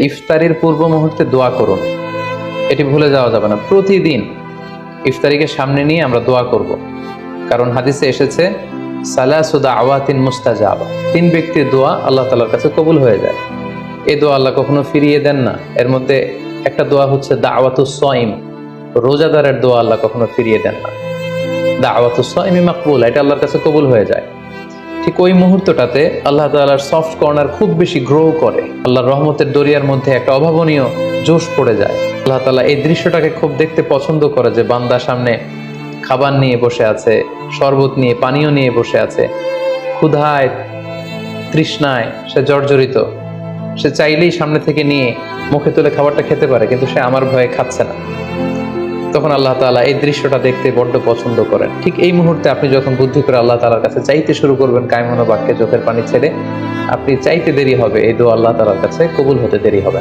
ইফতারির পূর্ব মুহূর্তে দোয়া করুন, এটি ভুলে যাওয়া যাবে না। প্রতিদিন ইফতারিকে সামনে নিয়ে আমরা দোয়া করব, কারণ হাদিসে এসেছে সালাসু দাওয়াতিন মুস্তাজাবা, 3 ব্যক্তির দোয়া আল্লাহ তাআলার কাছে কবুল হয়ে যায়। এই দোয়া আল্লাহ কখনো ফিরিয়ে দেন না। এর মধ্যে একটা দোয়া হচ্ছে দাওয়াতুস সাইম, রোজাদারের দোয়া আল্লাহ কখনো ফিরিয়ে দেন না। দাওয়াতুস সাইমি মাকবুল, এটা আল্লাহর কাছে কবুল হয়ে যায়। ঠিক ওই মুহূর্তটাতে আল্লাহ তাআলার সফট কর্নার খুব বেশি গ্রো করে, আল্লাহর রহমতের দরিয়ার মধ্যে একটা অভাবনীয় জোশ পড়ে যায়। আল্লাহ তাআলা এই দৃশ্যটাকে খুব দেখতে পছন্দ করে যে বান্দা সামনে খাবার নিয়ে বসে আছে, শরবত নিয়ে, পানীয় নিয়ে বসে আছে, ক্ষুধায় তৃষ্ণায় সে জর্জরিত, সে চাইলেই সামনে থেকে নিয়ে মুখে তুলে খাবারটা খেতে পারে, কিন্তু সে আমার ভয়ে খাচ্ছে না। তখন আল্লাহ তাআলা এই দৃশ্যটা দেখতে বড্ড পছন্দ করেন। ঠিক এই মুহূর্তে আপনি যখন বুদ্ধি করে আল্লাহ তাআলার কাছে চাইতে শুরু করবেন, কায়মনো বাক্যে চোখের পানি ছেড়ে, আপনি চাইতে দেরি হবে, এই দোয়া আল্লাহ তাআলার কাছে কবুল হতে দেরি হবে।